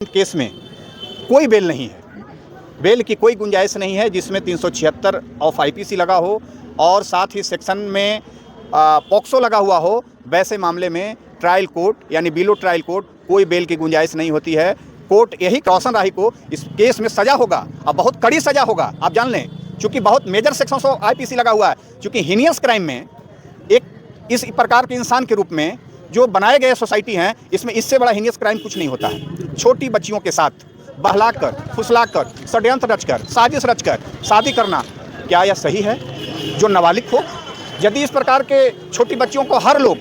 Case में कोई bell नहीं है, बेल की कोई गुंजाइश नहीं है जिसमें 376 ऑफ आईपीसी लगा हो और साथ ही सेक्शन में पॉक्सो लगा हुआ हो। वैसे मामले में ट्रायल कोर्ट यानी बिलो ट्रायल कोर्ट कोई बेल की गुंजाइश नहीं होती है। कोर्ट यही रोशन राही को इस केस में सज़ा होगा और बहुत कड़ी सज़ा होगा, आप जान लें, क्योंकि बहुत मेजर सेक्शन ऑफ आईपीसी लगा हुआ है। क्योंकि हीनियस क्राइम में एक इस प्रकार के इंसान के रूप में जो बनाए गए सोसाइटी हैं, इसमें इससे बड़ा हीनियस क्राइम कुछ नहीं होता है। छोटी बच्चियों के साथ बहलाकर, फुसलाकर, षड्यंत्र रचकर, साजिश रचकर शादी करना, क्या यह सही है? जो नाबालिग हो, यदि इस प्रकार के छोटी बच्चियों को हर लोग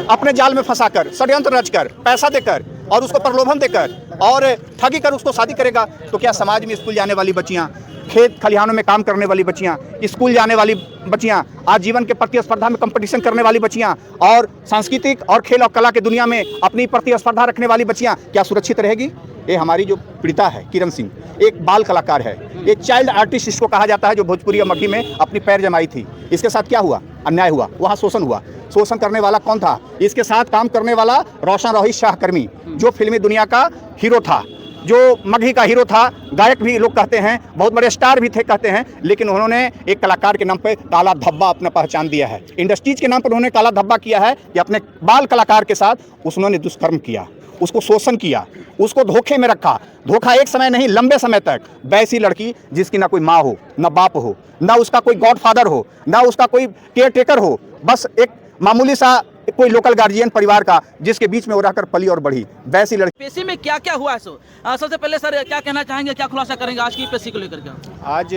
अपने जाल में फंसाकर, षड्यंत्र रचकर, पैसा देकर और उसको प्रलोभन देकर और ठगी कर उसको शादी करेगा, तो क्या समाज में स्कूल जाने वाली बच्चियाँ, खेत खलिहानों में काम करने वाली बच्चियाँ, स्कूल जाने वाली बच्चियाँ, आजीवन के प्रतिस्पर्धा में कंपटीशन करने वाली बच्चियाँ और सांस्कृतिक और खेल और कला की दुनिया में अपनी प्रतिस्पर्धा रखने वाली बच्चियाँ, क्या सुरक्षित रहेगी? ये हमारी जो पीड़िता है किरण सिंह, एक बाल कलाकार है, एक चाइल्ड आर्टिस्ट इसको कहा जाता है, जो भोजपुरी और मगही में अपनी पैर जमाई थी। इसके साथ क्या हुआ? अन्याय हुआ, वहाँ शोषण हुआ। शोषण करने वाला कौन था? इसके साथ काम करने वाला रोशन राही शाहकर्मी, जो फिल्मी दुनिया का हीरो था, जो मगही का हीरो था, गायक भी लोग कहते हैं, बहुत बड़े स्टार भी थे कहते हैं, लेकिन उन्होंने एक कलाकार के नाम पे काला धब्बा अपना पहचान दिया है। इंडस्ट्रीज के नाम पर उन्होंने काला धब्बा किया है कि अपने बाल कलाकार के साथ उन्होंने दुष्कर्म किया, उसको शोषण किया, उसको धोखे में रखा। धोखा एक समय नहीं, लंबे समय तक। वैसी लड़की जिसकी ना कोई माँ हो, ना बाप हो, ना उसका कोई गॉडफादर हो, ना उसका कोई केयर टेकर हो, बस एक मामूली सा कोई लोकल गार्जियन परिवार का, जिसके बीच में वो रहकर पली और बढ़ी, वैसी लड़की। पेशी में क्या क्या हुआ है? सबसे पहले सर क्या कहना चाहेंगे, क्या खुलासा करेंगे आज की पेशी को लेकर के? आज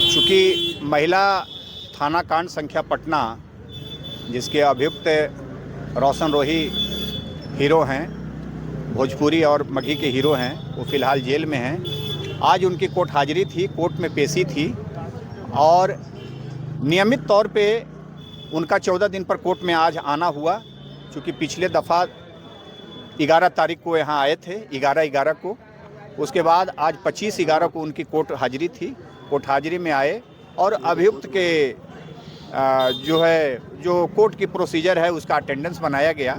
चूँकि महिला थाना कांड संख्या पटना, जिसके अभियुक्त रोशन राही हीरो हैं, भोजपुरी और मगही के हीरो हैं, वो फ़िलहाल जेल में हैं। आज उनकी कोर्ट हाजिरी थी, कोर्ट में पेशी थी और नियमित तौर पे उनका 14 दिन पर कोर्ट में आज आना हुआ। चूँकि पिछले दफ़ा 11 तारीख को यहाँ आए थे, 11/11 को, उसके बाद आज 25/11 को उनकी कोर्ट हाजिरी थी। कोर्ट हाजिरी में आए और अभियुक्त के जो कोर्ट की प्रोसीजर है उसका अटेंडेंस बनाया गया।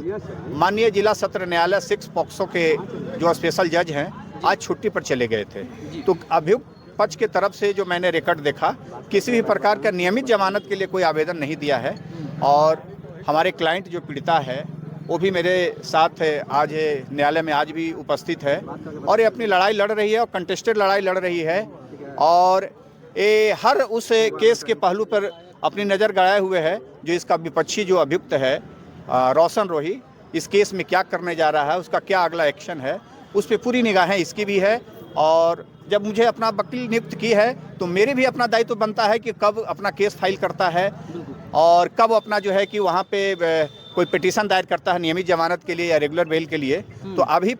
माननीय जिला सत्र न्यायालय 6 पॉक्सो के जो स्पेशल जज हैं आज छुट्टी पर चले गए थे। तो अभियुक्त पक्ष के तरफ से जो मैंने रिकॉर्ड देखा, किसी भी प्रकार का नियमित जमानत के लिए कोई आवेदन नहीं दिया है और हमारे क्लाइंट जो पीड़िता है वो भी मेरे साथ आज न्यायालय में आज भी उपस्थित है और ये अपनी लड़ाई लड़ रही है और कंटेस्टेड लड़ाई लड़ रही है और ये हर उस केस के पहलू पर अपनी नज़र गड़ाए हुए है। जो इसका विपक्षी जो अभियुक्त है रोशन राही, इस केस में क्या करने जा रहा है, उसका क्या अगला एक्शन है, उस पर पूरी निगाहें इसकी भी है। और जब मुझे अपना वकील नियुक्त की है तो मेरे भी अपना दायित्व बनता है कि कब अपना केस फाइल करता है और कब अपना जो है कि वहाँ पे कोई पिटीशन दायर करता है नियमित जमानत के लिए या रेगुलर बेल के लिए। तो अभी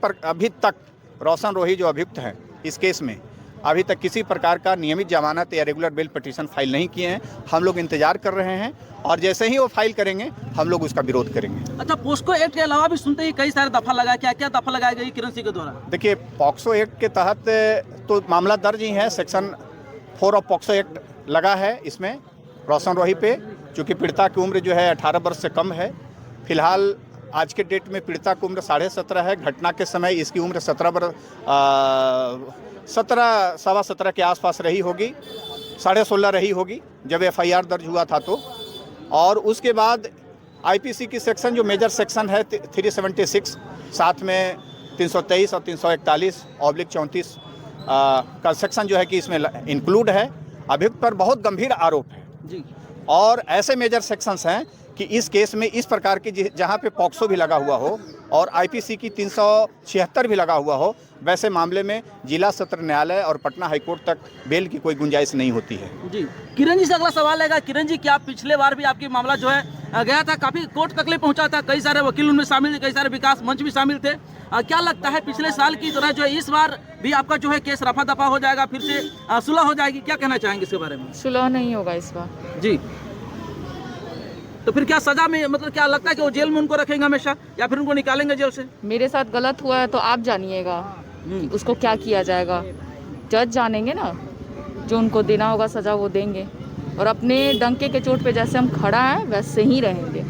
तक रोशन राही जो अभियुक्त हैं इस केस में, अभी तक किसी प्रकार का नियमित जमानत या रेगुलर बेल पिटीशन फाइल नहीं किए हैं। हम लोग इंतजार कर रहे हैं और जैसे ही वो फाइल करेंगे हम लोग उसका विरोध करेंगे। अच्छा, पोस्को एक्ट के अलावा भी सुनते ही कई सारे दफा लगा, क्या क्या दफा लगाई गई किरण सिंह के द्वारा? देखिए, पॉक्सो एक्ट के तहत तो मामला दर्ज ही है, सेक्शन 4 ऑफ पॉक्सो एक्ट लगा है इसमें रोशन राही पे। चूँकि पीड़िता की उम्र जो है 18 वर्ष से कम है। फिलहाल आज के डेट में पीड़िता की उम्र 17.5 है। घटना के समय इसकी उम्र 17 के आसपास रही होगी, 16.5 रही होगी जब FIR दर्ज हुआ था तो। और उसके बाद आईपीसी की सेक्शन जो मेजर सेक्शन है 376, साथ में 323 और 341/34 का सेक्शन जो है कि इसमें इंक्लूड है। अभियुक्त पर बहुत गंभीर आरोप है जी। और ऐसे मेजर सेक्शंस हैं कि इस केस में इस प्रकार की जहाँ पे पॉक्सो भी लगा हुआ हो और आईपीसी की 376 भी लगा हुआ हो, वैसे मामले में जिला सत्र न्यायालय और पटना हाईकोर्ट तक बेल की कोई गुंजाइश नहीं होती है। जी, किरण जी से अगला सवाल है, किरण जी क्या पिछले बार भी आपकी मामला जो है गया था, काफी कोर्ट तक ले पहुंचा था, कई सारे वकील उनमें शामिल थे, कई सारे विकास मंच भी शामिल थे। क्या लगता है पिछले साल की तरह जो है इस बार भी आपका जो है केस रफा दफा हो जाएगा, फिर से सुलह हो जाएगी? क्या कहना चाहेंगे इसके बारे में? सुलह नहीं होगा इस बार जी। तो फिर क्या सजा में, मतलब क्या लगता है कि वो जेल में उनको रखेंगे हमेशा या फिर उनको निकालेंगे जेल से? मेरे साथ गलत हुआ है तो आप जानिएगा उसको क्या किया जाएगा। जज जानेंगे ना, जो उनको देना होगा सजा वो देंगे और अपने डंके के चोट पे जैसे हम खड़ा हैं वैसे ही रहेंगे।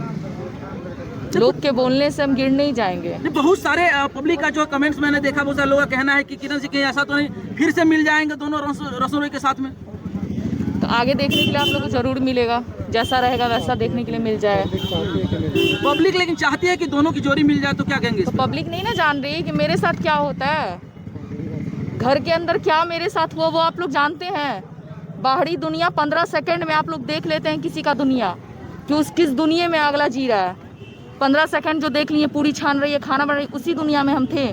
लोग के बोलने से हम गिर नहीं जाएंगे। नहीं, बहुत सारे पब्लिक का जो कमेंट्स मैंने देखा, बहुत सारे लोगों का कहना है कि किरण जी कहीं ऐसा तो नहीं फिर से मिल जाएंगे दोनों रोशन रोही के साथ में। तो आगे देखने के लिए आप लोग को जरूर मिलेगा, जैसा रहेगा वैसा देखने के लिए मिल जाए। पब्लिक लेकिन चाहती है कि दोनों की जोड़ी मिल जाए, तो क्या कहेंगे इस तो पे? पब्लिक नहीं ना जान रही कि मेरे साथ क्या होता है, घर के अंदर क्या मेरे साथ हुआ वो आप लोग जानते हैं। बाहरी दुनिया 15 सेकंड में आप लोग देख लेते हैं किसी का दुनिया कि उस किस दुनिया में अगला जी रहा है। 15 सेकंड जो देख लिए, पूरी छान रही है, खाना बना रही है, उसी दुनिया में हम थे।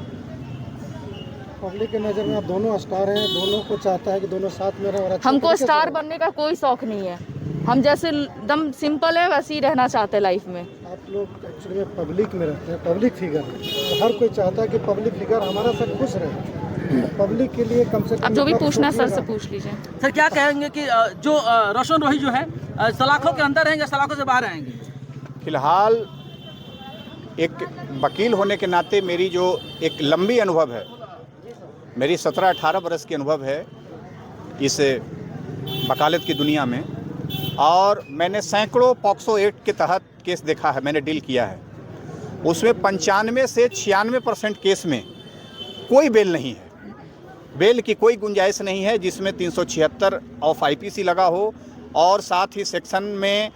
पब्लिक के नज़र में आप दोनों स्टार हैं, दोनों को चाहता है कि दोनों साथ में रहें और अच्छे हमको तरीके से स्टार रहें। बनने का कोई शौक नहीं है, हम जैसे एकदम सिंपल है वैसे ही रहना चाहते हैं लाइफ में। आप लोग एक्चुअली में पब्लिक में रहते हैं, पब्लिक फिगर हैं, तो हर कोई चाहता है कि पब्लिक फिगर हमारा सब खुश रहे। पब्लिक के लिए कम से कम अब जो भी वक्त पूछना है सर सोचिएगा। से पूछ लीजिए। सर क्या कहेंगे कि जो रोशन रोही जो है सलाखों के अंदर रहेंगे, सलाखों से बाहर आएंगे? फिलहाल एक वकील होने के नाते मेरी जो एक लंबी अनुभव है, मेरी 17-18 बरस की अनुभव है इस वकालत की दुनिया में, और मैंने सैकड़ों पॉक्सो एक्ट के तहत केस देखा है, मैंने डील किया है। उसमें 95 से 96% केस में कोई बेल नहीं है, बेल की कोई गुंजाइश नहीं है जिसमें 376 ऑफ आईपीसी लगा हो और साथ ही सेक्शन में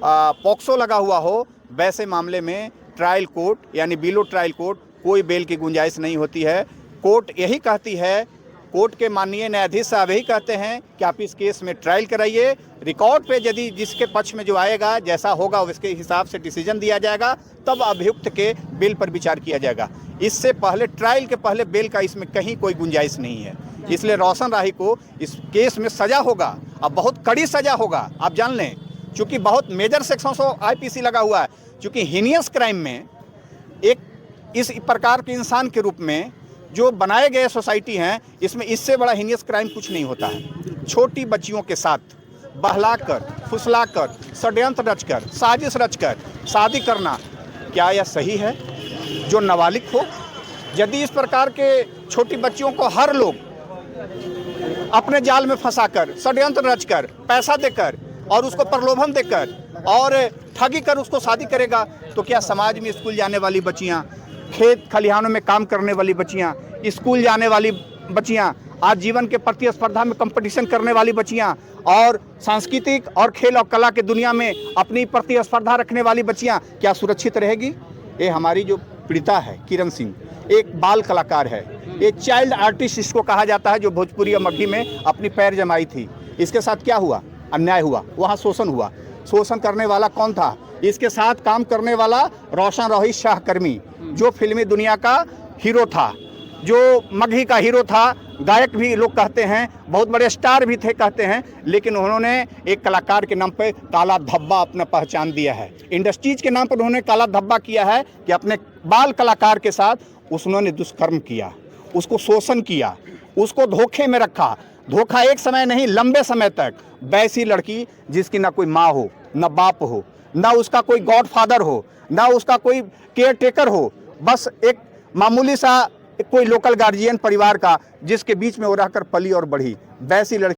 पॉक्सो लगा हुआ हो। वैसे मामले में ट्रायल कोर्ट यानी बिलो ट्रायल कोर्ट कोई बेल की गुंजाइश नहीं होती है। कोर्ट यही कहती है, कोर्ट के माननीय न्यायाधीश साहब यही कहते हैं कि आप इस केस में ट्रायल कराइए, रिकॉर्ड पे यदि जिसके पक्ष में जो आएगा जैसा होगा उसके हिसाब से डिसीजन दिया जाएगा, तब अभियुक्त के बेल पर विचार किया जाएगा। इससे पहले, ट्रायल के पहले बेल का इसमें कहीं कोई गुंजाइश नहीं है। इसलिए रोशन राही को इस केस में सज़ा होगा, अब बहुत कड़ी सज़ा होगा, आप जान लें, चूँकि बहुत मेजर सेक्शंस आईपीसी लगा हुआ है। चूँकि हीनियस क्राइम में एक इस प्रकार के इंसान के रूप में जो बनाए गए सोसाइटी हैं, इसमें इससे बड़ा हीनियस क्राइम कुछ नहीं होता है। छोटी बच्चियों के साथ बहलाकर, फुसलाकर, षड्यंत्र रचकर, साजिश रचकर शादी करना, क्या यह सही है? जो नाबालिग हो, यदि इस प्रकार के छोटी बच्चियों को हर लोग अपने जाल में फंसाकर, षड्यंत्र रचकर, पैसा देकर और उसको प्रलोभन देकर और ठगी कर उसको शादी करेगा, तो क्या समाज में स्कूल जाने वाली बच्चियां, खेत खलिहानों में काम करने वाली बच्चियां, स्कूल जाने वाली बच्चियां, आज जीवन के प्रतिस्पर्धा में कंपटीशन करने वाली बच्चियां और सांस्कृतिक और खेल और कला के दुनिया में अपनी प्रतिस्पर्धा रखने वाली बच्चियां, क्या सुरक्षित रहेगी? ये हमारी जो पीड़िता है किरण सिंह, एक बाल कलाकार है, एक चाइल्ड आर्टिस्ट इसको कहा जाता है, जो भोजपुरी और मगही में अपनी पैर जमाई थी। इसके साथ क्या हुआ? अन्याय हुआ, वहाँ शोषण हुआ। शोषण करने वाला कौन था? इसके साथ काम करने वाला रोशन रोही शाहकर्मी, जो फिल्मी दुनिया का हीरो था, जो मगही का हीरो था, गायक भी लोग कहते हैं, बहुत बड़े स्टार भी थे कहते हैं, लेकिन उन्होंने एक कलाकार के नाम पे काला धब्बा अपना पहचान दिया है। इंडस्ट्रीज के नाम पर उन्होंने काला धब्बा किया है कि अपने बाल कलाकार के साथ उन्होंने दुष्कर्म किया, उसको शोषण किया, उसको धोखे में रखा। धोखा एक समय नहीं, लंबे समय तक। वैसी लड़की जिसकी ना कोई माँ हो, ना बाप हो, ना उसका कोई गॉडफादर हो, ना उसका कोई केयर टेकर हो, बस एक मामूली सा कोई लोकल गार्जियन परिवार का, जिसके बीच में वो रहकर पली और बढ़ी, वैसी लड़की